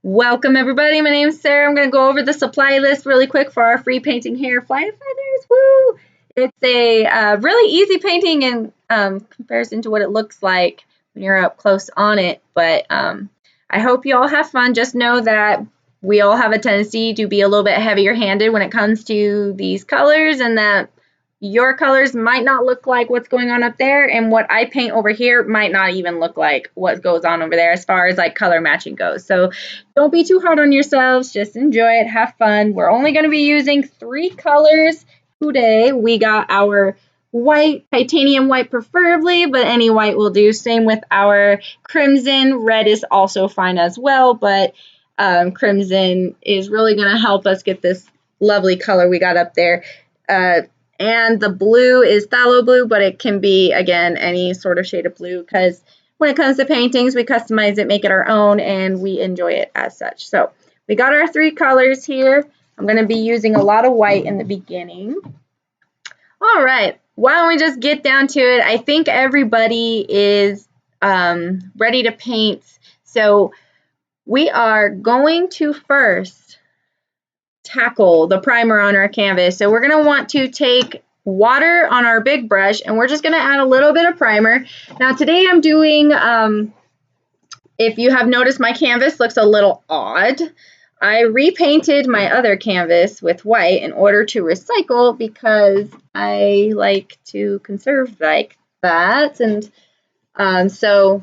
Welcome everybody, my name is Sarah. I'm going to go over the supply list really quick for our free painting here. Fly feathers, woo! It's a really easy painting in comparison to what it looks like when you're up close on it. But I hope you all have fun. Just know that we all have a tendency to be a little bit heavier handed when it comes to these colors, and that your colors might not look like what's going on up there, and what I paint over here might not even look like what goes on over there as far as like color matching goes. So don't be too hard on yourselves, just enjoy it, have fun. We're only going to be using 3 colors today. We got our white, titanium white preferably, but any white will do. Same with our crimson. Red is also fine as well, but crimson is really going to help us get this lovely color we got up there. And the blue is phthalo blue, but it can be, again, any sort of shade of blue, because when it comes to paintings, we customize it, make it our own, and we enjoy it as such. So we got our 3 colors here. I'm going to be using a lot of white in the beginning. All right, why don't we just get down to it? I think everybody is ready to paint. So we are going to first tackle the primer on our canvas. So we're going to want to take water on our big brush, and we're just going to add a little bit of primer. Now today I'm doing, if you have noticed, my canvas looks a little odd. I repainted my other canvas with white in order to recycle, because I like to conserve like that. And so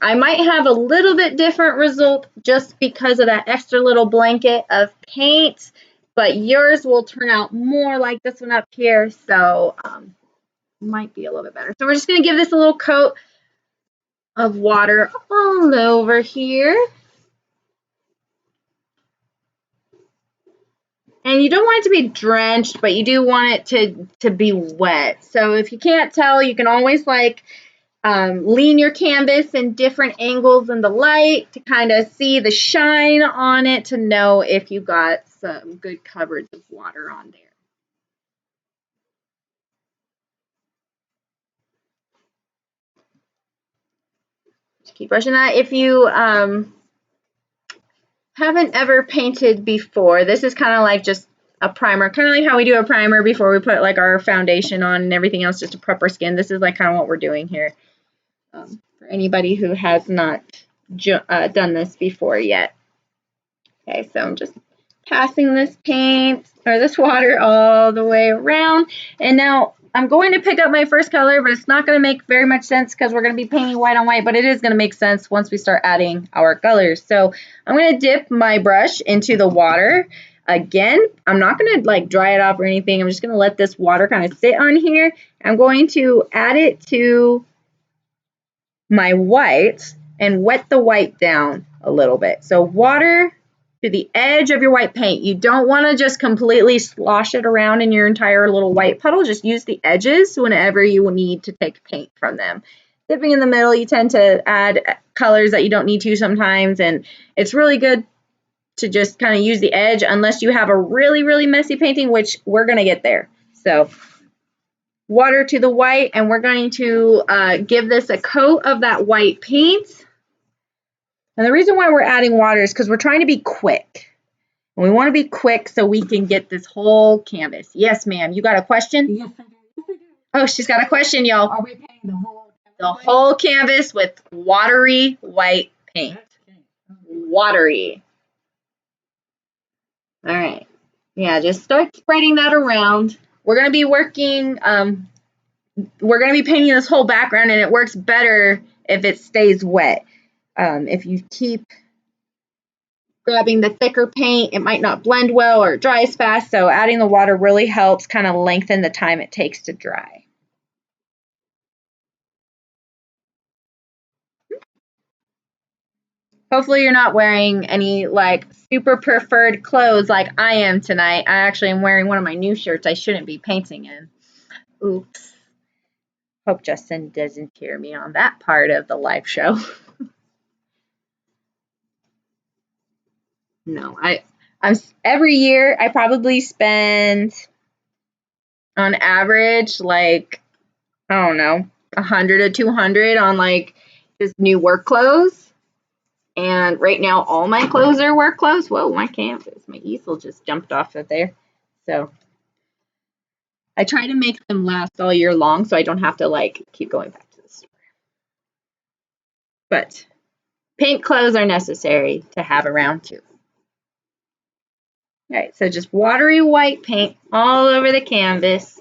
I might have a little bit different result just because of that extra little blanket of paint, but yours will turn out more like this one up here, so might be a little bit better. So we're just going to give this a little coat of water all over here. And you don't want it to be drenched, but you do want it to be wet. So if you can't tell, you can always like lean your canvas in different angles in the light to kind of see the shine on it, to know if you got some good coverage of water on there. Just keep brushing that. If you haven't ever painted before, this is kind of like just a primer, kind of like how we do a primer before we put like our foundation on and everything else, just to prep our skin. This is like kind of what we're doing here. For anybody who has not done this before yet. Okay, so I'm just passing this paint or this water all the way around. And now I'm going to pick up my first color, but it's not going to make very much sense because we're going to be painting white on white, but it is going to make sense once we start adding our colors. So I'm going to dip my brush into the water. Again, I'm not going to like dry it off or anything. I'm just going to let this water kind of sit on here. I'm going to add it to my white and wet the white down a little bit. So water to the edge of your white paint. You don't want to just completely slosh it around in your entire little white puddle. Just use the edges whenever you will need to take paint from them. Dipping in the middle, you tend to add colors that you don't need to sometimes, and it's really good to just kind of use the edge unless you have a really, really messy painting, which we're going to get there. So water to the white, and we're going to give this a coat of that white paint. And the reason why we're adding water is because we're trying to be quick. And we want to be quick so we can get this whole canvas. Yes, ma'am. You got a question? Yes, I do. Oh, she's got a question, y'all. Are we painting the whole canvas with watery white paint? Watery. All right. Yeah, just start spreading that around. We're going to be working, we're going to be painting this whole background, and it works better if it stays wet. If you keep grabbing the thicker paint, it might not blend well or it dries fast, so adding the water really helps kind of lengthen the time it takes to dry. Hopefully you're not wearing any like super preferred clothes like I am tonight. I actually am wearing one of my new shirts I shouldn't be painting in. Oops. Hope Justin doesn't hear me on that part of the live show. No, I'm every year I probably spend on average like, I don't know, 100 to 200 on like just new work clothes. And right now, all my clothes are work clothes. Whoa, my canvas, my easel just jumped off of there. So I try to make them last all year long so I don't have to like keep going back to the store. But paint clothes are necessary to have around too. All right, so just watery white paint all over the canvas.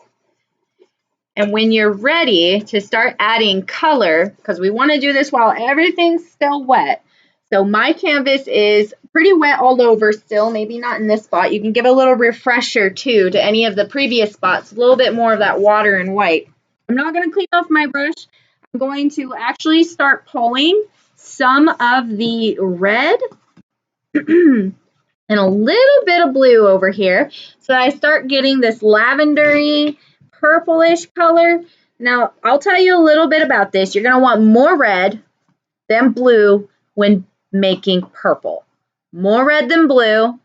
And when you're ready to start adding color, because we want to do this while everything's still wet. So my canvas is pretty wet all over still, maybe not in this spot. You can give a little refresher too to any of the previous spots, a little bit more of that water and white. I'm not going to clean off my brush. I'm going to actually start pulling some of the red and a little bit of blue over here. So I start getting this lavendery, purplish color. Now, I'll tell you a little bit about this. You're going to want more red than blue when making purple. More red than blue.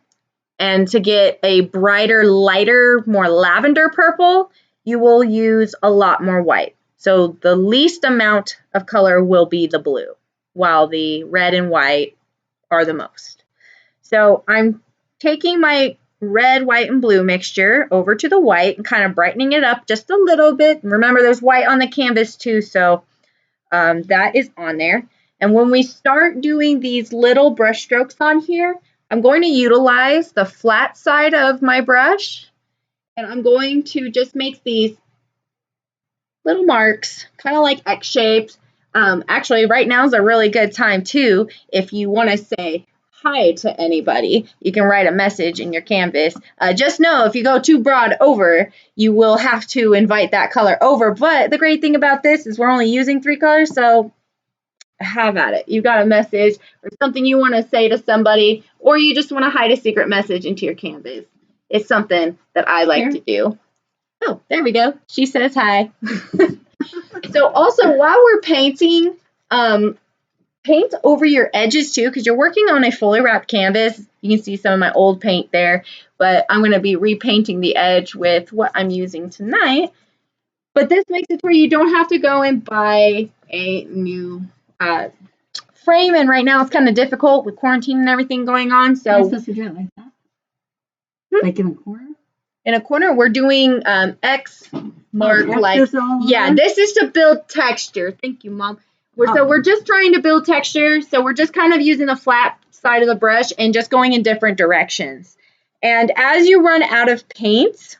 And to get a brighter, lighter, more lavender purple, you will use a lot more white. So the least amount of color will be the blue, while the red and white are the most. So I'm taking my red, white, and blue mixture over to the white and kind of brightening it up just a little bit. Remember, there's white on the canvas too, so that is on there. And when we start doing these little brush strokes on here, I'm going to utilize the flat side of my brush, and I'm going to just make these little marks, kind of like X shapes. Actually, right now is a really good time too. If you want to say hi to anybody, you can write a message in your canvas. Just know if you go too broad over, you will have to invite that color over. But the great thing about this is we're only using 3 colors, so have at it. You've got a message or something you want to say to somebody, or you just want to hide a secret message into your canvas. It's something that I like to do. Oh, there we go. She says hi. So also while we're painting, paint over your edges too, because you're working on a fully wrapped canvas. You can see some of my old paint there, but I'm going to be repainting the edge with what I'm using tonight. But this makes it where you don't have to go and buy a new frame, and right now it's kind of difficult with quarantine and everything going on. So I'm supposed to do it like that? Like in a corner? In a corner, we're doing X mark like, yeah, this is to build texture. Thank you, Mom. So we're just trying to build texture. So we're just kind of using the flat side of the brush and just going in different directions. And as you run out of paints,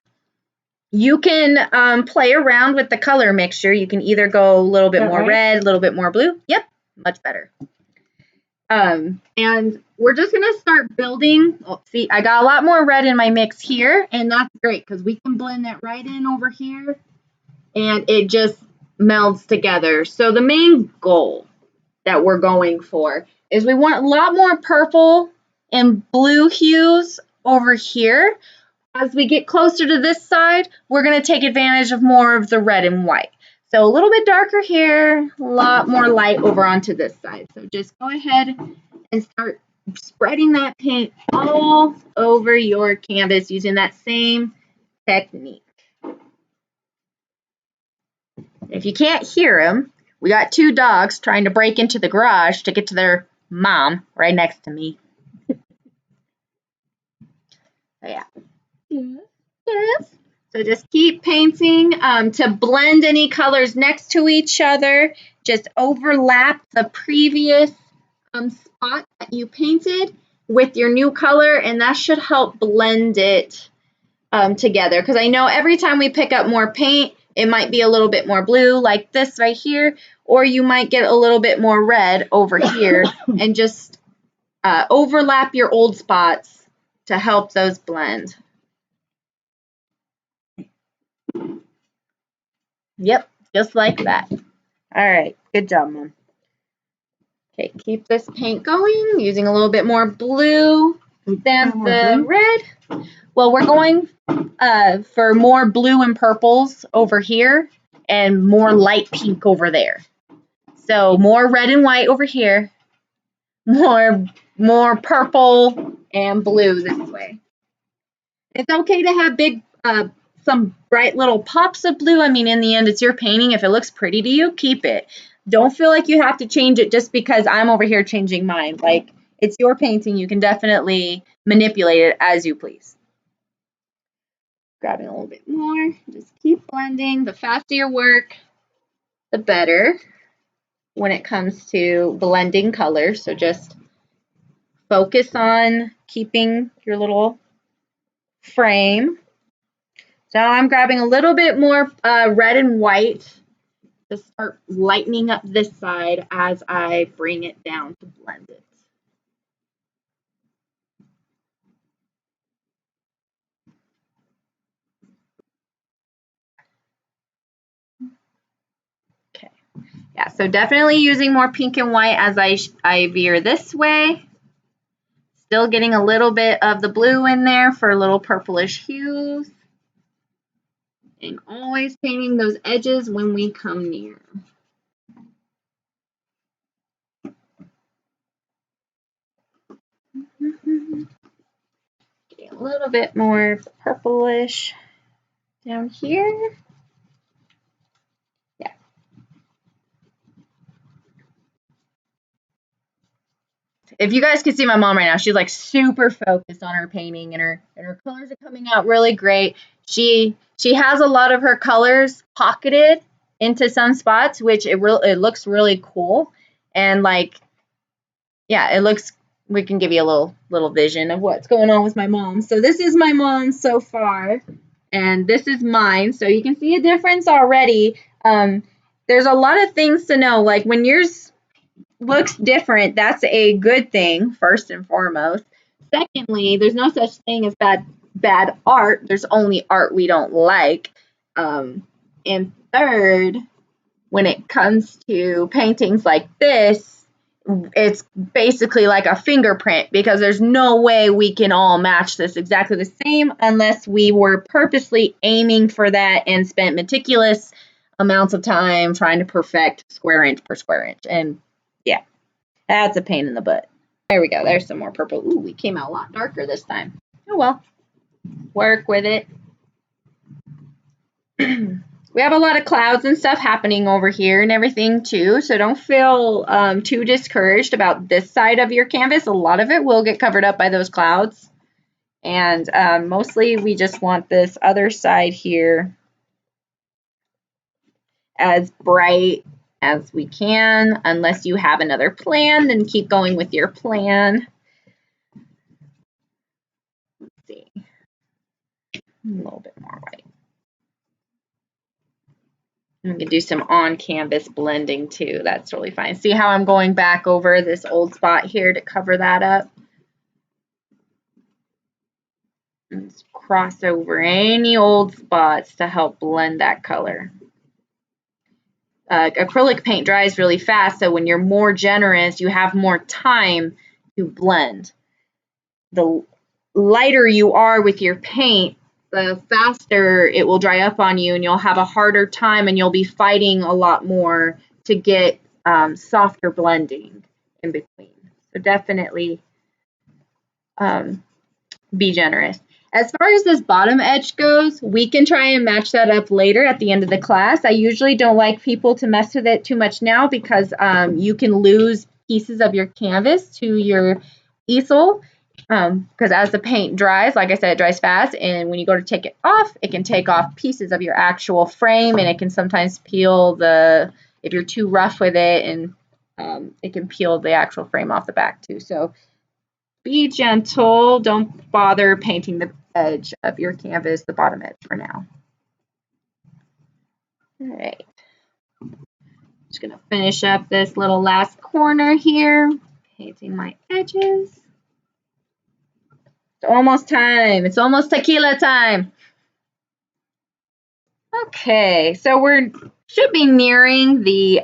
you can play around with the color mixture. You can either go a little bit more red, a little bit more blue. Yep, much better. And we're just going to start building. Oh, see, I got a lot more red in my mix here, and that's great because we can blend that right in over here, and it just melds together. So the main goal that we're going for is we want a lot more purple and blue hues over here. As we get closer to this side, we're going to take advantage of more of the red and white. So a little bit darker here, a lot more light over onto this side. So just go ahead and start spreading that paint all over your canvas using that same technique. If you can't hear them, we got 2 dogs trying to break into the garage to get to their mom right next to me. So yeah. Yes. So just keep painting to blend any colors next to each other. Just overlap the previous spot that you painted with your new color, and that should help blend it together. Because I know every time we pick up more paint, it might be a little bit more blue like this right here, or you might get a little bit more red over here, and just overlap your old spots to help those blend. Yep, just like that. All right, good job, Mom. Okay, keep this paint going, using a little bit more blue than the red. Well, we're going for more blue and purples over here and more light pink over there. So more red and white over here, more purple and blue this way. It's okay to have big some bright little pops of blue. I mean, in the end, it's your painting. If it looks pretty to you, keep it. don't feel like you have to change it just because I'm over here changing mine. Like, it's your painting. You can definitely manipulate it as you please. Grabbing a little bit more. Just keep blending. The faster your work, the better when it comes to blending colors. So just focus on keeping your little frame. So I'm grabbing a little bit more red and white to start lightening up this side as I bring it down to blend it. Okay. Yeah, so definitely using more pink and white as I veer this way. Still getting a little bit of the blue in there for little purplish hues. And always painting those edges when we come near. Getting a little bit more purplish down here. Yeah. If you guys can see my mom right now, she's like super focused on her painting, and her colors are coming out really great. She has a lot of her colors pocketed into some spots, which it looks really cool. And like, yeah, it looks, we can give you a little vision of what's going on with my mom. So this is my mom so far, and this is mine. So you can see a difference already. There's a lot of things to know. Like, when yours looks different, that's a good thing, first and foremost. Secondly, there's no such thing as bad art. There's only art we don't like. And third, when it comes to paintings like this, it's basically like a fingerprint, because there's no way we can all match this exactly the same unless we were purposely aiming for that and spent meticulous amounts of time trying to perfect square inch per square inch. And yeah, that's a pain in the butt. There we go. There's some more purple. Ooh, we came out a lot darker this time. Oh well, work with it. We have a lot of clouds and stuff happening over here and everything too, so don't feel too discouraged about this side of your canvas. A lot of it will get covered up by those clouds, and mostly we just want this other side here as bright as we can. Unless you have another plan, then keep going with your plan. Let's see, a little bit more white. We can do some on-canvas blending too. That's really fine. See how I'm going back over this old spot here to cover that up? And just cross over any old spots to help blend that color. Acrylic paint dries really fast, so when you're more generous, you have more time to blend. The lighter you are with your paint, the faster it will dry up on you, and you'll have a harder time, and you'll be fighting a lot more to get softer blending in between. So definitely be generous. As far as this bottom edge goes, we can try and match that up later at the end of the class. I usually don't like people to mess with it too much now, because you can lose pieces of your canvas to your easel. Because as the paint dries, like I said, it dries fast, and when you go to take it off, it can take off pieces of your actual frame, and it can sometimes peel if you're too rough with it, and it can peel the actual frame off the back too. So be gentle. Don't bother painting the edge of your canvas, the bottom edge, for now. All right. Just going to finish up this little last corner here, painting my edges. It's almost time. It's almost tequila time. Okay, so we should be nearing the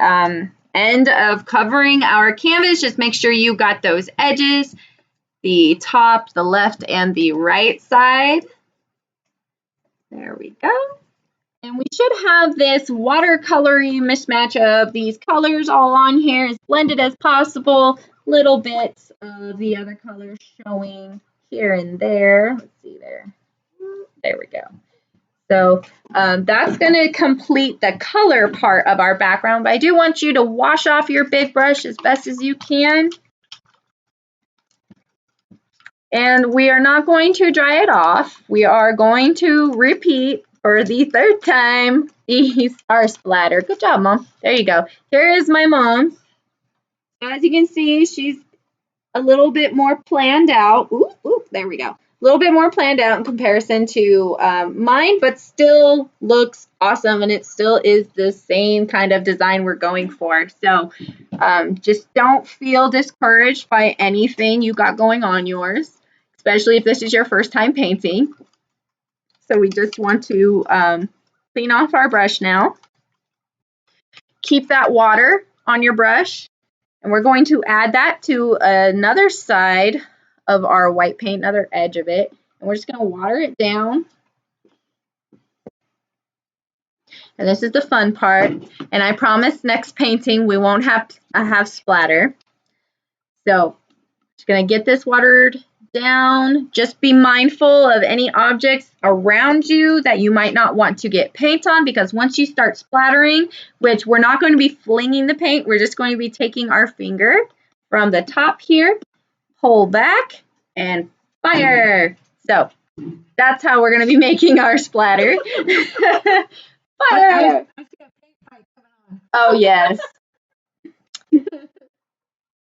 end of covering our canvas. Just make sure you got those edges, the top, the left, and the right side. There we go. And we should have this watercolory mismatch of these colors all on here, as blended as possible. Little bits of the other colors showing here and there. Let's see there. There we go. So that's going to complete the color part of our background, but I do want you to wash off your big brush as best as you can. And we are not going to dry it off. We are going to repeat for the third time the star splatter. Good job, Mom. There you go. Here is my mom. As you can see, she's a little bit more planned out. Ooh, there we go. A little bit more planned out in comparison to mine, but still looks awesome, and it still is the same kind of design we're going for. So just don't feel discouraged by anything you got going on yours, especially if this is your first time painting. So we just want to clean off our brush now. Keep that water on your brush. And we're going to add that to another side of our white paint, another edge of it. And we're just going to water it down. And this is the fun part. And I promise next painting we won't have splatter. So just going to get this watered down. Just be mindful of any objects around you that you might not want to get paint on, because once you start splattering, which we're not going to be flinging the paint, we're just going to be taking our finger from the top here, pull back, and fire. So that's how we're going to be making our splatter. Fire! Oh, yes.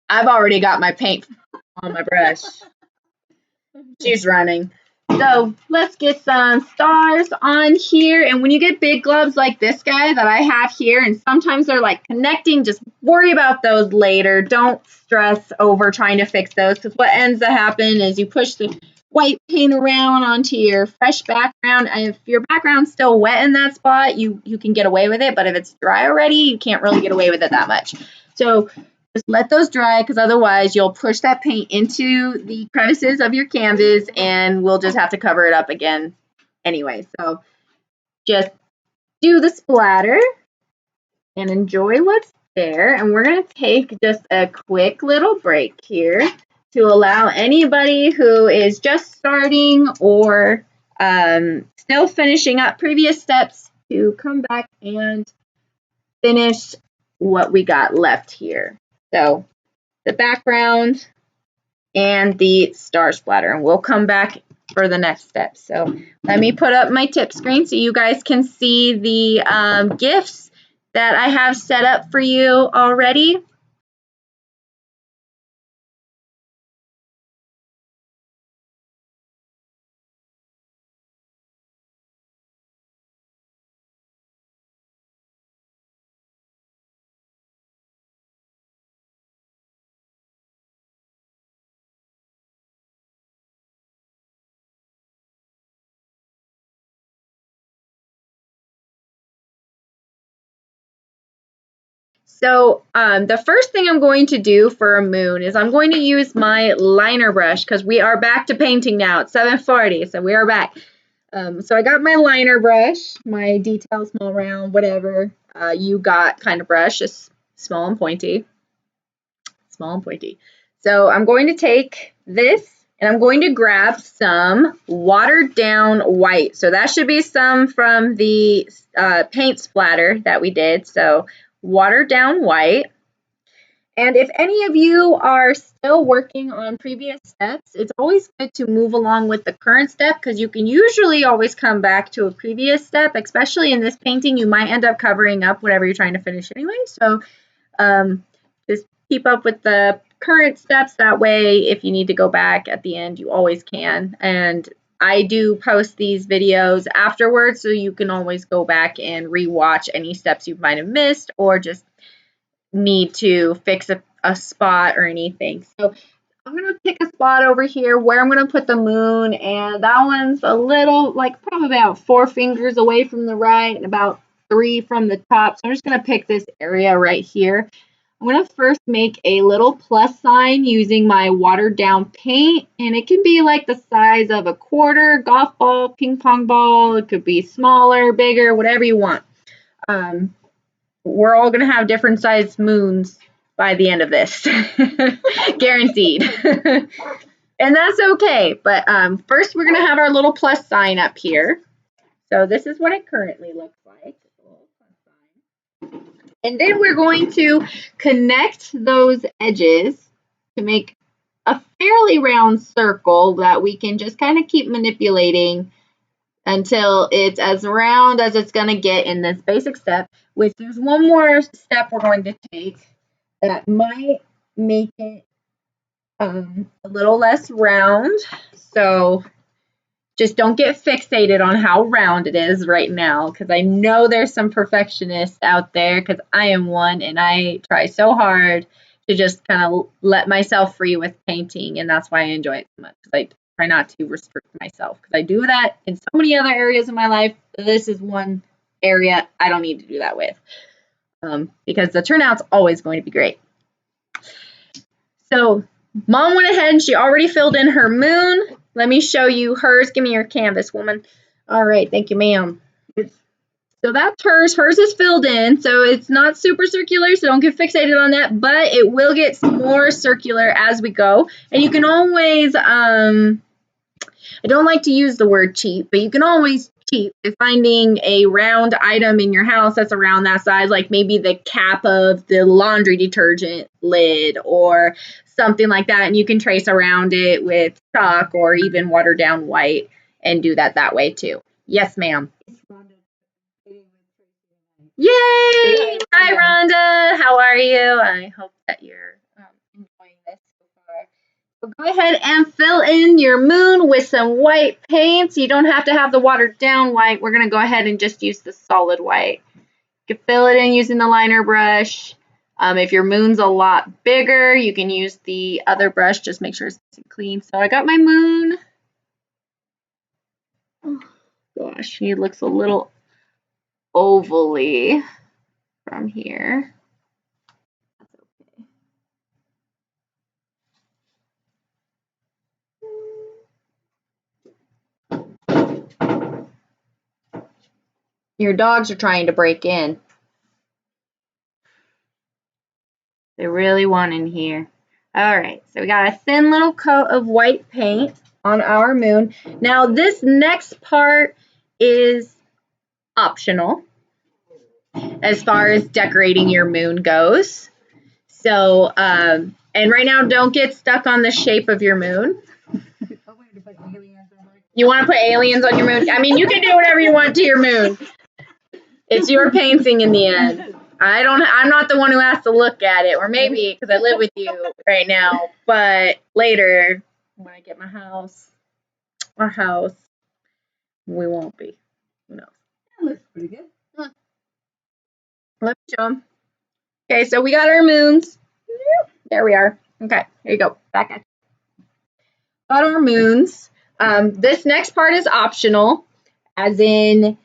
I've already got my paint on my brush. She's running. So let's get some stars on here. And when you get big gloves like this guy that I have here, and sometimes they're like connecting, just worry about those later. Don't stress over trying to fix those, because what ends up happening is you push the white paint around onto your fresh background. And if your background's still wet in that spot, you can get away with it. But if it's dry already, you can't really get away with it that much. So just let those dry, because otherwise you'll push that paint into the crevices of your canvas and we'll just have to cover it up again anyway. So just do the splatter and enjoy what's there. And we're going to take just a quick little break here to allow anybody who is just starting or still finishing up previous steps to come back and finish what we got left here. So the background and the star splatter, and we'll come back for the next step. So let me put up my tip screen so you guys can see the gifts that I have set up for you already. So the first thing I'm going to do for a moon is I'm going to use my liner brush, because we are back to painting now. It's 7:40, so we are back. So I got my liner brush, my detail small round, whatever you got kind of brush, just small and pointy. Small and pointy. So I'm going to take this and I'm going to grab some watered down white. So that should be some from the paint splatter that we did. So watered down white. And if any of you are still working on previous steps, it's always good to move along with the current step, because you can usually always come back to a previous step, especially in this painting. You might end up covering up whatever you're trying to finish anyway. So just keep up with the current steps. That way, if you need to go back at the end, you always can. And I do post these videos afterwards, so you can always go back and rewatch any steps you might have missed or just need to fix a spot or anything. So I'm going to pick a spot over here where I'm going to put the moon, and that one's a little, like probably about 4 fingers away from the right and about 3 from the top. So I'm just going to pick this area right here. I'm going to first make a little plus sign using my watered down paint, and it can be like the size of a quarter, golf ball, ping pong ball. It could be smaller, bigger, whatever you want. We're all going to have different sized moons by the end of this. Guaranteed. And that's okay. But first we're going to have our little plus sign up here. So this is what it currently looks like. And then we're going to connect those edges to make a fairly round circle that we can just kind of keep manipulating until it's as round as it's going to get in this basic step, which there's one more step we're going to take that might make it a little less round. So just don't get fixated on how round it is right now, because I know there's some perfectionists out there, because I am one, and I try so hard to just kind of let myself free with painting, and that's why I enjoy it so much, because I try not to restrict myself, because I do that in so many other areas of my life. This is one area I don't need to do that with, because the turnout's always going to be great. So Mom went ahead and she already filled in her moon. Let me show you hers. Give me your canvas, woman. All right, thank you, ma'am. So that's hers. Hers is filled in, so it's not super circular, so don't get fixated on that, but it will get more circular as we go. And you can always, I don't like to use the word cheat, but you can always cheat by finding a round item in your house that's around that size, like maybe the cap of the laundry detergent lid or something like that, and you can trace around it with chalk or even watered down white and do that way too. Yes, ma'am. Yay! Hi, Rhonda. How are you? I hope that you're enjoying this so far. So go ahead and fill in your moon with some white paint. So you don't have to have the watered down white. We're going to go ahead and just use the solid white. You can fill it in using the liner brush. If your moon's a lot bigger, you can use the other brush. Just make sure it's clean. So I got my moon. Oh, gosh, he looks a little ovally from here. Your dogs are trying to break in. They really want in here. All right, so we got a thin little coat of white paint on our moon. Now this next part is optional as far as decorating your moon goes. So, and right now don't get stuck on the shape of your moon. You want to put aliens on your moon? I mean, you can do whatever you want to your moon. It's your painting in the end. I'm not the one who has to look at it, or maybe because I live with you right now, but later when I get our house, we won't be. Who knows? That looks pretty good. Let me show them. Okay, so we got our moons. There we are. Okay, here you go. Back at you. Got our moons. This next part is optional, as in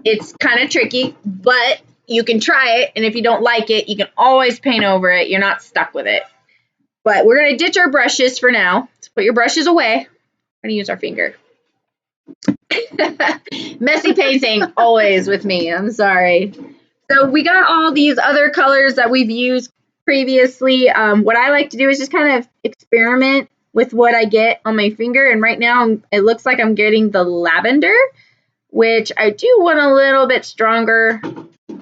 it's kind of tricky, but you can try it, and if you don't like it, you can always paint over it. You're not stuck with it. But we're going to ditch our brushes for now. So put your brushes away. We're going to use our finger. Messy painting, always with me. I'm sorry. So we got all these other colors that we've used previously. What I like to do is just kind of experiment with what I get on my finger. And right now, it looks like I'm getting the lavender, which I do want a little bit stronger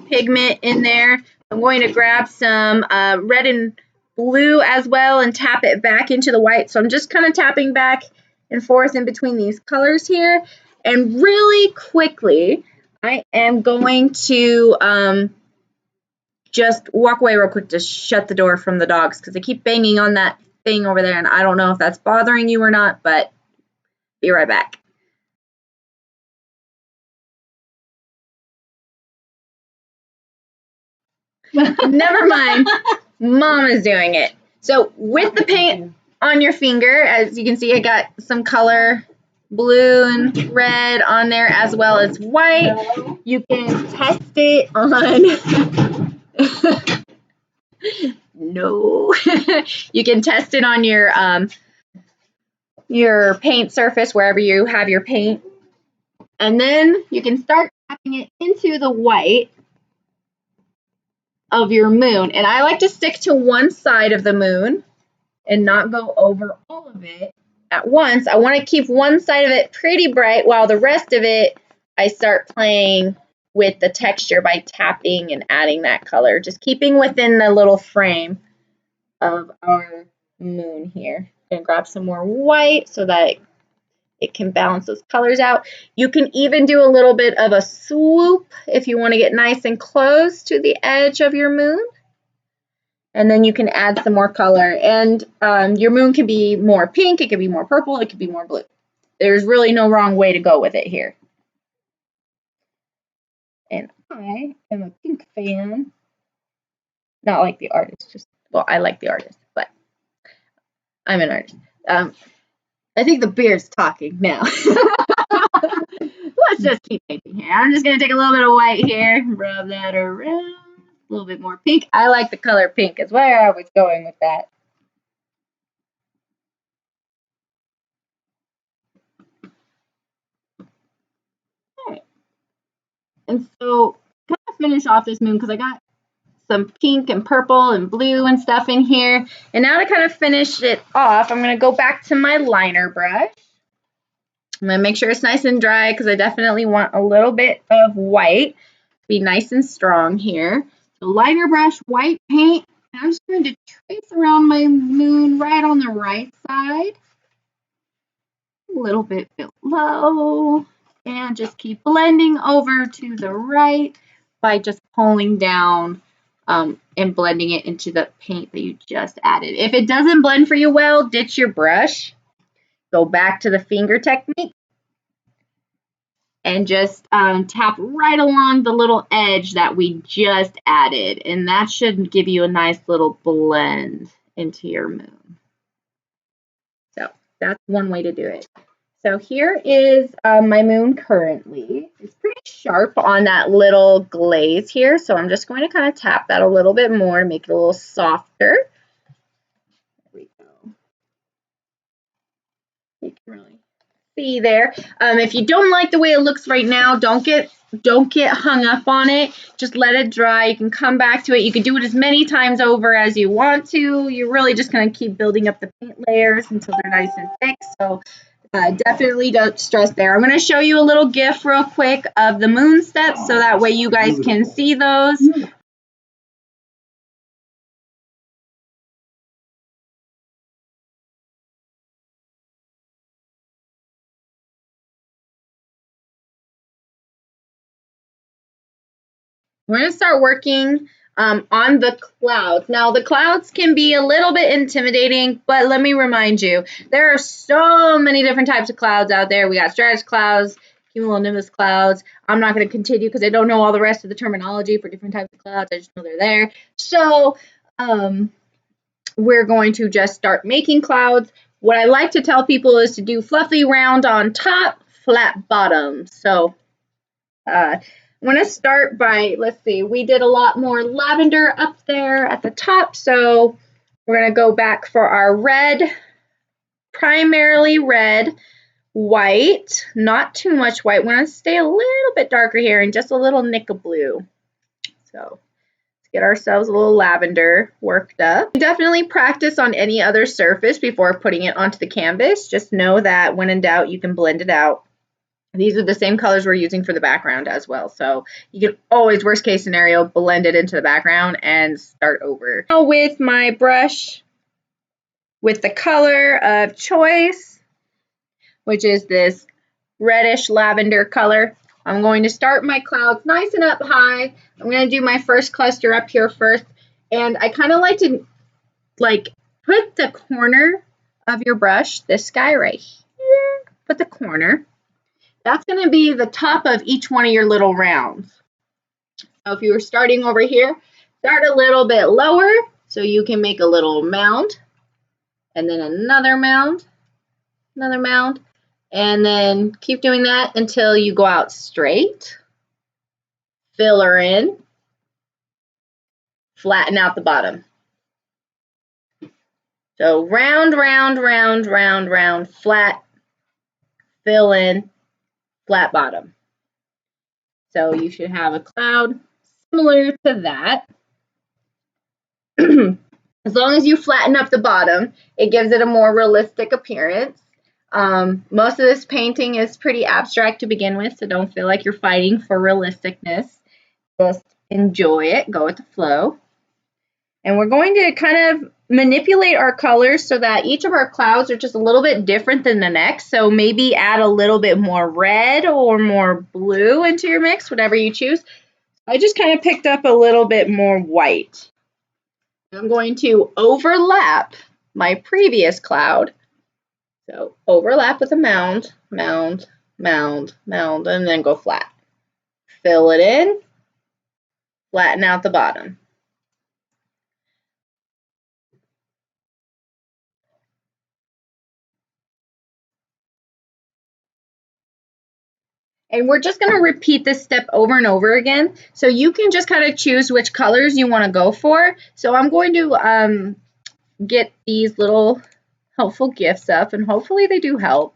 pigment in there. I'm going to grab some red and blue as well and tap it back into the white. So I'm just kind of tapping back and forth in between these colors here. And really quickly, I am going to just walk away real quick to shut the door from the dogs, because they keep banging on that thing over there, and I don't know if that's bothering you or not, but be right back. Never mind. Mom is doing it. So with the paint on your finger, as you can see, I got some color blue and red on there as well as white. You can test it on no. You can test it on your paint surface wherever you have your paint. And then you can start tapping it into the white of your moon. And I like to stick to one side of the moon and not go over all of it at once. I want to keep one side of it pretty bright while the rest of it I start playing with the texture by tapping and adding that color, just keeping within the little frame of our moon here. I'm gonna grab some more white so that it can balance those colors out. You can even do a little bit of a swoop if you want to get nice and close to the edge of your moon. And then you can add some more color. And your moon can be more pink, it can be more purple, it can be more blue. There's really no wrong way to go with it here. And I am a pink fan. Not like the artist, just, well, I like the artist, but I'm an artist. I think the beard's talking now. Let's just keep painting here. I'm just going to take a little bit of white here, rub that around. A little bit more pink. I like the color pink, is where I was going with that. Okay. And so, kind of finish off this moon because I got some pink and purple and blue and stuff in here. And now to kind of finish it off, I'm going to go back to my liner brush. I'm going to make sure it's nice and dry because I definitely want a little bit of white to be nice and strong here. So liner brush, white paint, and I'm just going to trace around my moon right on the right side. A little bit below, and just keep blending over to the right by just pulling down and blending it into the paint that you just added. If it doesn't blend for you well, ditch your brush. Go back to the finger technique and just tap right along the little edge that we just added. And that should give you a nice little blend into your moon. So that's one way to do it. So here is my moon currently. It's pretty sharp on that little glaze here. So I'm just going to kind of tap that a little bit more to make it a little softer. There we go. You can really see there. If you don't like the way it looks right now, don't get hung up on it. Just let it dry. You can come back to it. You can do it as many times over as you want to. You're really just going to keep building up the paint layers until they're nice and thick. So definitely don't stress there. I'm going to show you a little GIF real quick of the moon steps so that way you guys can see those. We're going to start working on the clouds. Now, the clouds can be a little bit intimidating, but let me remind you, there are so many different types of clouds out there. We got stratus clouds, cumulonimbus clouds. I'm not going to continue because I don't know all the rest of the terminology for different types of clouds. I just know they're there. So we're going to just start making clouds. What I like to tell people is to do fluffy round on top, flat bottom. So I'm going to start by, let's see, we did a lot more lavender up there at the top, so we're going to go back for our red, primarily red, white, not too much white. We're going to stay a little bit darker here and just a little nick of blue. So let's get ourselves a little lavender worked up. Definitely practice on any other surface before putting it onto the canvas. Just know that when in doubt, you can blend it out. These are the same colors we're using for the background as well. So you can always, worst case scenario, blend it into the background and start over. Now with my brush with the color of choice, which is this reddish lavender color, I'm going to start my clouds nice and up high. I'm going to do my first cluster up here first. And I kind of like to put the corner of your brush, this guy right here, put the corner. That's going to be the top of each one of your little rounds. So if you were starting over here, start a little bit lower so you can make a little mound, and then another mound, and then keep doing that until you go out straight, fill her in, flatten out the bottom. So round, round, round, round, round, flat, fill in, flat bottom. So you should have a cloud similar to that. As long as you flatten up the bottom, it gives it a more realistic appearance. Most of this painting is pretty abstract to begin with, so don't feel like you're fighting for realisticness. Just enjoy it, go with the flow. And we're going to kind of manipulate our colors so that each of our clouds are just a little bit different than the next. So maybe add a little bit more red or more blue into your mix, whatever you choose. I just kind of picked up a little bit more white. I'm going to overlap my previous cloud. So overlap with a mound, mound, mound, mound, and then go flat. Fill it in, flatten out the bottom. And we're just going to repeat this step over and over again. So you can just kind of choose which colors you want to go for. So I'm going to get these little helpful gifts up, and hopefully they do help.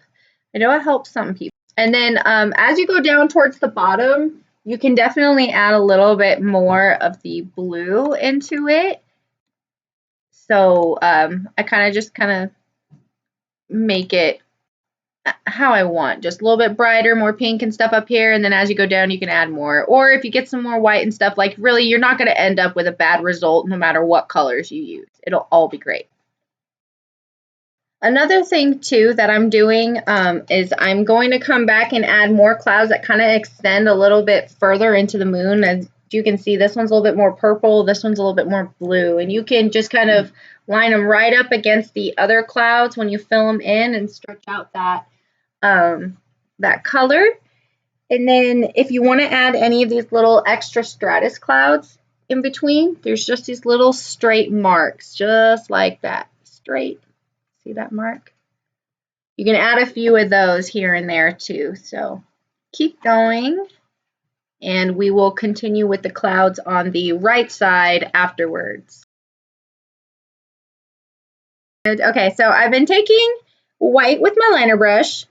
I know it helps some people. And then as you go down towards the bottom, you can definitely add a little bit more of the blue into it. So I kind of make it how I want, just a little bit brighter, more pink and stuff up here, and then as you go down you can add more, or if you get some more white and stuff, like really you're not going to end up with a bad result no matter what colors you use. It'll all be great. Another thing too that I'm doing is I'm going to come back and add more clouds that kind of extend a little bit further into the moon. As you can see, this one's a little bit more purple, this one's a little bit more blue, and you can just kind of line them right up against the other clouds when you fill them in and stretch out that color. And then if you want to add any of these little extra stratus clouds in between, there's just these little straight marks, just like that, straight. See that mark? You can add a few of those here and there too. So keep going, and we will continue with the clouds on the right side afterwards. Okay, so I've been taking white with my liner brush,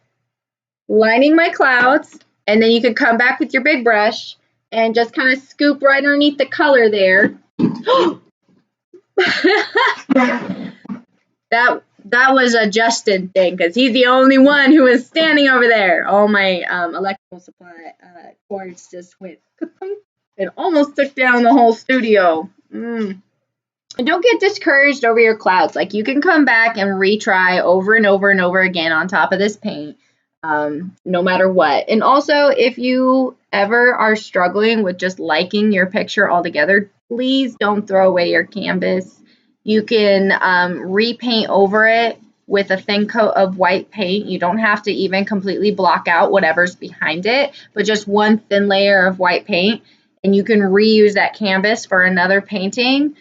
lining my clouds, and then you can come back with your big brush and just kind of scoop right underneath the color there. That was a Justin thing, because he's the only one who was standing over there. All my electrical supply cords just went kapunk. It almost took down the whole studio. And don't get discouraged over your clouds. Like, you can come back and retry over and over and over again on top of this paint, no matter what. And also, if you ever are struggling with just liking your picture altogether, please don't throw away your canvas. You can repaint over it with a thin coat of white paint. You don't have to even completely block out whatever's behind it, but just one thin layer of white paint, and you can reuse that canvas for another painting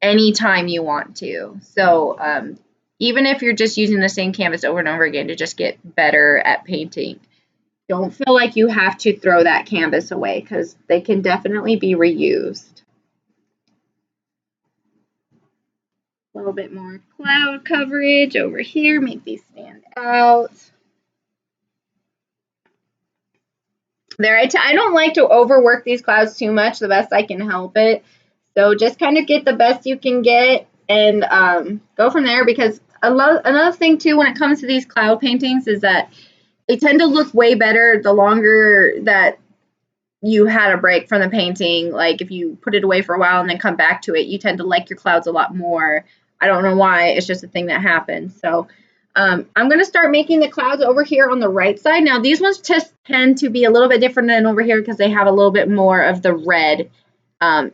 anytime you want to. So even if you're just using the same canvas over and over again to just get better at painting, don't feel like you have to throw that canvas away, because they can definitely be reused. A little bit more cloud coverage over here, make these stand out. There, I don't like to overwork these clouds too much, the best I can help it. So just kind of get the best you can get and go from there, because another thing too when it comes to these cloud paintings is that they tend to look way better the longer that you had a break from the painting. Like, if you put it away for a while and then come back to it, you tend to like your clouds a lot more. I don't know why, it's just a thing that happens. So I'm going to start making the clouds over here on the right side. Now, these ones just tend to be a little bit different than over here because they have a little bit more of the red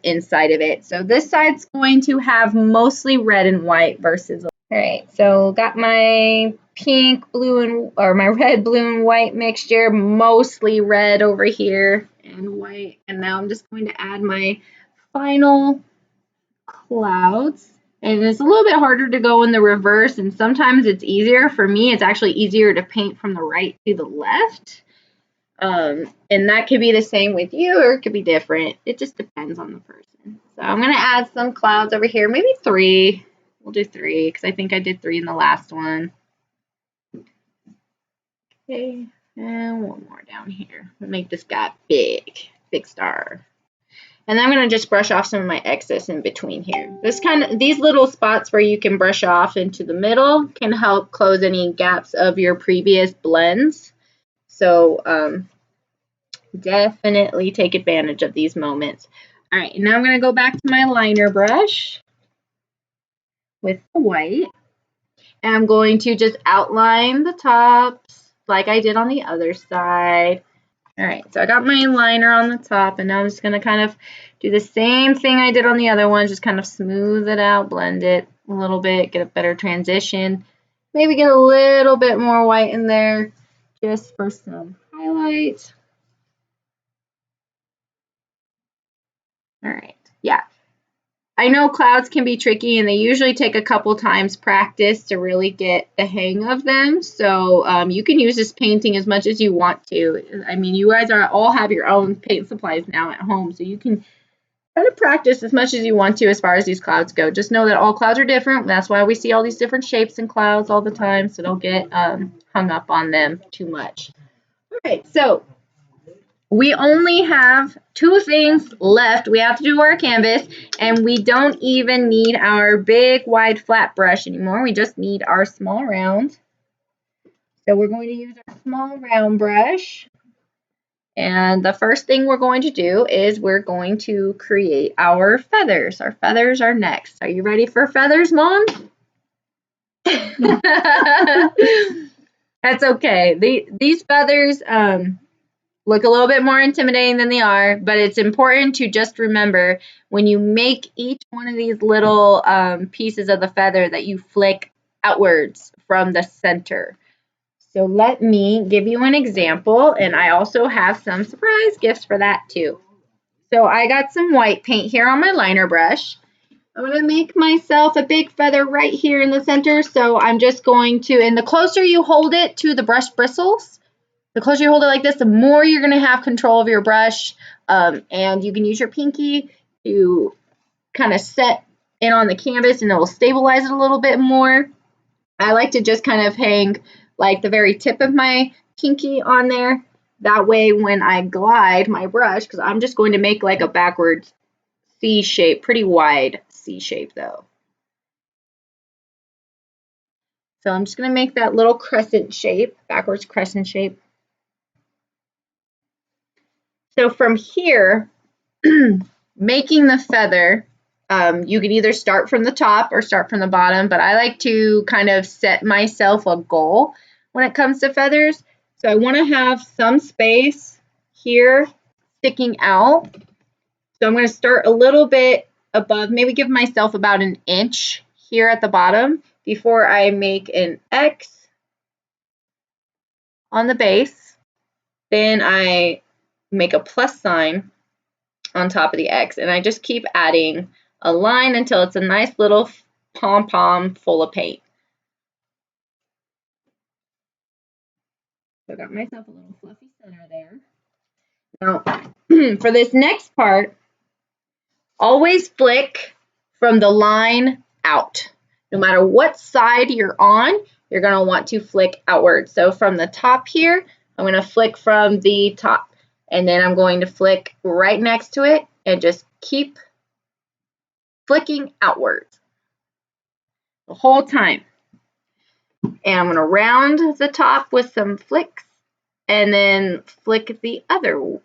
inside of it. So this side's going to have mostly red and white versus. All right, so got my pink, blue, or my red, blue, and white mixture, mostly red over here and white. And now I'm just going to add my final clouds. And it's a little bit harder to go in the reverse, and sometimes it's easier. For me, it's actually easier to paint from the right to the left. And that could be the same with you, or it could be different. It just depends on the person. So I'm going to add some clouds over here, maybe 3. We'll do 3 because I think I did 3 in the last one. Okay, and one more down here. We'll make this guy big star. And I'm going to just brush off some of my excess in between here. These little spots where you can brush off into the middle can help close any gaps of your previous blends. So definitely take advantage of these moments. All right, now I'm going to go back to my liner brush with the white. And I'm going to just outline the tops like I did on the other side. All right, so I got my liner on the top, and now I'm just going to kind of do the same thing I did on the other one, just kind of smooth it out, blend it a little bit, get a better transition. Maybe get a little bit more white in there just for some highlight. All right, yeah. I know clouds can be tricky, and they usually take a couple times practice to really get the hang of them. So you can use this painting as much as you want to. I mean, you guys all have your own paint supplies now at home, so you can kind of practice as much as you want to as far as these clouds go. Just know that all clouds are different. That's why we see all these different shapes in clouds all the time, so don't get hung up on them too much. All right, so we only have 2 things left. We have to do our canvas, and we don't even need our big wide flat brush anymore. We just need our small round. So we're going to use our small round brush, and the first thing we're going to do is we're going to create our feathers. Our feathers are next. Are you ready for feathers, Mom? That's okay. These feathers look a little bit more intimidating than they are, but it's important to just remember when you make each one of these little pieces of the feather that you flick outwards from the center. So let me give you an example, and I also have some surprise gifts for that too. So I got some white paint here on my liner brush. I'm going to make myself a big feather right here in the center, so I'm just going to, and the closer you hold it to the brush bristles, the closer you hold it like this, the more you're going to have control of your brush, and you can use your pinky to kind of set in on the canvas, and it will stabilize it a little bit more. I like to just kind of hang like the very tip of my pinky on there. That way when I glide my brush, because I'm just going to make like a backwards C shape, pretty wide C shape though. So I'm just going to make that little crescent shape, backwards crescent shape. So from here, making the feather, you can either start from the top or start from the bottom, but I like to kind of set myself a goal when it comes to feathers. So I want to have some space here sticking out. So I'm going to start a little bit above, maybe give myself about an inch here at the bottom before I make an X on the base. Then I make a plus sign on top of the X, and I just keep adding a line until it's a nice little pom-pom full of paint. So I got myself a little fluffy center there. Now, for this next part, always flick from the line out. No matter what side you're on, you're going to want to flick outward. So from the top here, I'm going to flick from the top, and then I'm going to flick right next to it and just keep flicking outwards the whole time. And I'm going to round the top with some flicks and then flick the other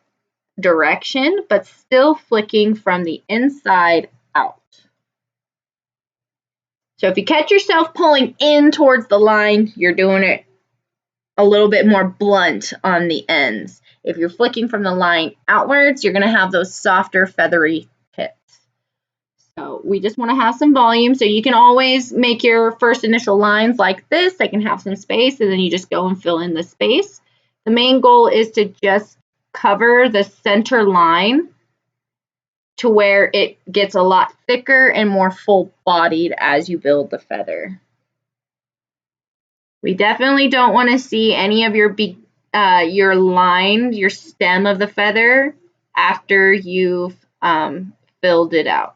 direction, but still flicking from the inside out. So if you catch yourself pulling in towards the line, you're doing it a little bit more blunt on the ends. If you're flicking from the line outwards, you're going to have those softer feathery tips. So we just want to have some volume. So you can always make your first initial lines like this. They can have some space, and then you just go and fill in the space. The main goal is to just cover the center line to where it gets a lot thicker and more full-bodied as you build the feather. We definitely don't want to see any of your line, your stem of the feather after you've filled it out.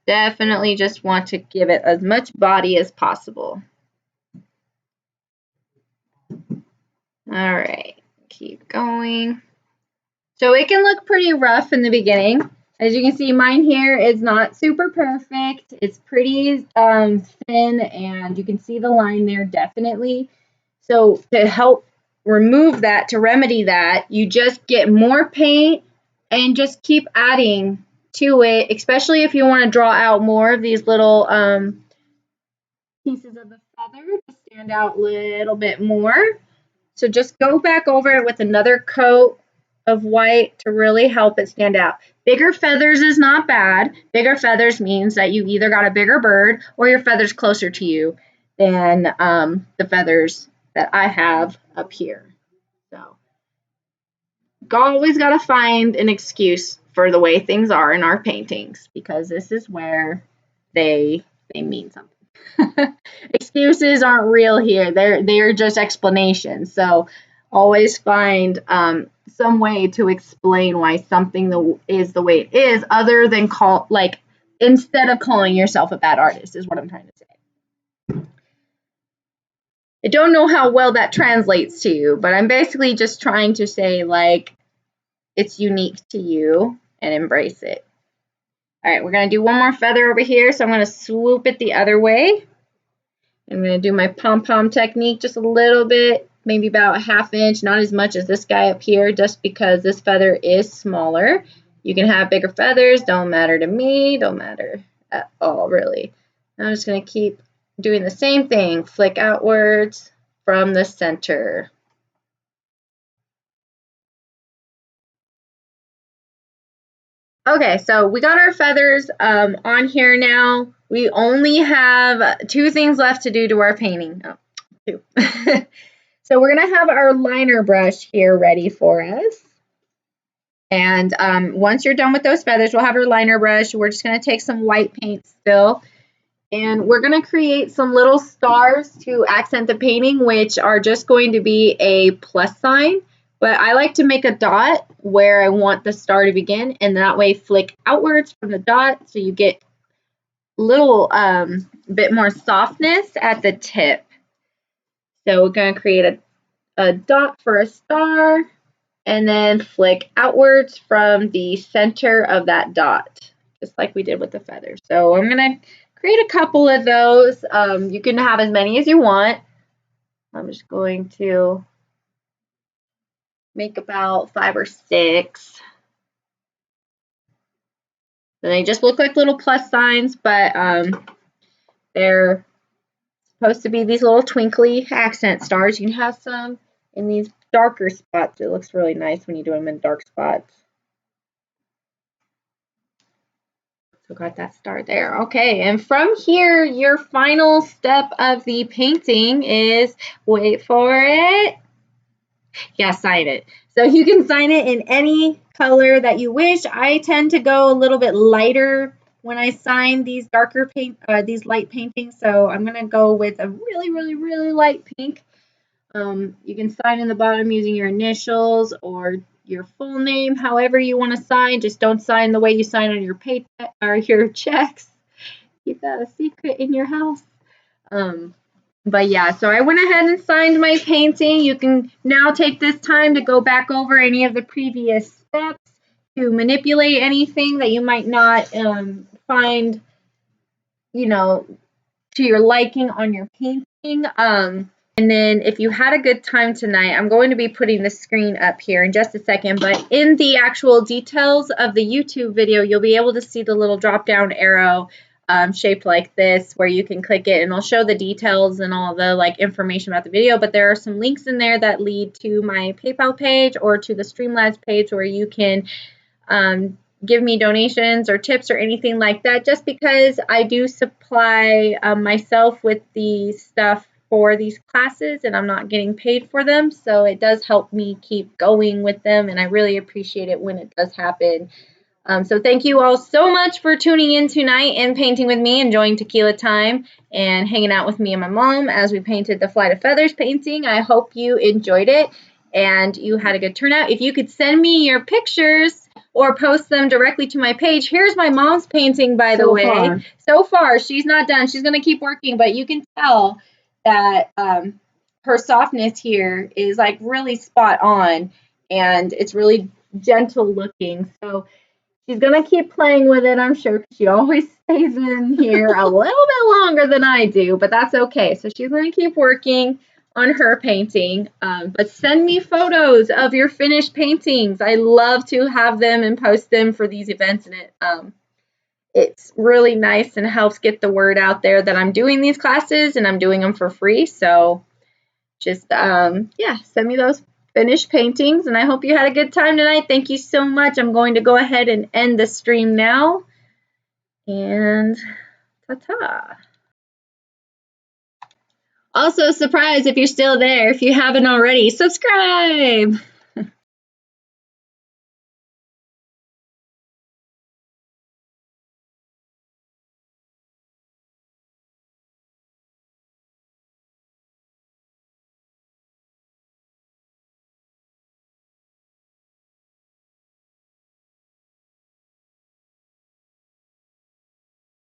Definitely just want to give it as much body as possible. All right, keep going. So it can look pretty rough in the beginning. As you can see, mine here is not super perfect. It's pretty thin, and you can see the line there definitely. So to help remove that, to remedy that, you just get more paint and just keep adding to it, especially if you want to draw out more of these little pieces of the feather to stand out a little bit more. So just go back over it with another coat of white to really help it stand out. Bigger feathers is not bad. Bigger feathers means that you either got a bigger bird or your feathers closer to you than the feathers that I have up here. So always got to find an excuse for the way things are in our paintings, because this is where they mean something. Excuses aren't real here. They're just explanations. So always find some way to explain why something is the way it is, other than instead of calling yourself a bad artist, is what I'm trying to say. I don't know how well that translates to you, but I'm basically just trying to say, like, it's unique to you and embrace it. All right, we're going to do one more feather over here, so I'm going to swoop it the other way. I'm going to do my pom-pom technique just a little bit, maybe about a ½ inch, not as much as this guy up here, just because this feather is smaller. You can have bigger feathers, don't matter to me, don't matter at all, really. I'm just going to keep doing the same thing, flick outwards from the center. Okay, so we got our feathers on here now. We only have 2 things left to do to our painting. Oh, 2. So we're going to have our liner brush here ready for us. And once you're done with those feathers, we'll have our liner brush. We're just going to take some white paint still. And we're going to create some little stars to accent the painting, which are just going to be a plus sign. But I like to make a dot where I want the star to begin, and that way flick outwards from the dot so you get a little bit more softness at the tip. So we're going to create a dot for a star, and then flick outwards from the center of that dot, just like we did with the feathers. So I'm going to create a couple of those. You can have as many as you want. I'm just going to make about 5 or 6. And they just look like little plus signs, but they're supposed to be these little twinkly accent stars. You can have some in these darker spots. It looks really nice when you do them in dark spots. So got that star there. Okay, and from here, your final step of the painting is, wait for it, yeah, sign it. So you can sign it in any color that you wish. I tend to go a little bit lighter when I sign these darker these light paintings. So I'm gonna go with a really, really, really light pink. You can sign in the bottom using your initials or your full name, however you want to sign. Just don't sign the way you sign on your paycheck or your checks. Keep that a secret in your house. But yeah, so I went ahead and signed my painting. You can now take this time to go back over any of the previous steps to manipulate anything that you might not find, to your liking on your painting. And then if you had a good time tonight, I'm going to be putting the screen up here in just a second, but in the actual details of the YouTube video, you'll be able to see the little drop-down arrow shaped like this, where you can click it and it'll show the details and all the information about the video. But there are some links in there that lead to my PayPal page or to the Streamlabs page, where you can give me donations or tips or anything like that, just because I do supply myself with the stuff for these classes and I'm not getting paid for them. So it does help me keep going with them, and I really appreciate it when it does happen. So thank you all so much for tuning in tonight and painting with me, enjoying tequila time and hanging out with me and my mom as we painted the Flight of Feathers painting. I hope you enjoyed it and you had a good turnout. If you could send me your pictures or post them directly to my page. Here's my mom's painting, by the way. So far, she's not done. She's going to keep working, but you can tell that her softness here is really spot on, and it's really gentle looking. So she's going to keep playing with it, I'm sure, because she always stays in here a little bit longer than I do, but that's okay. So she's going to keep working on her painting, but send me photos of your finished paintings. I love to have them and post them for these events, and it's really nice and helps get the word out there that I'm doing these classes and I'm doing them for free. So just, yeah, send me those finished paintings, and I hope you had a good time tonight. Thank you so much. I'm going to go ahead and end the stream now, and ta-ta. Also, surprise, if you're still there, if you haven't already, subscribe.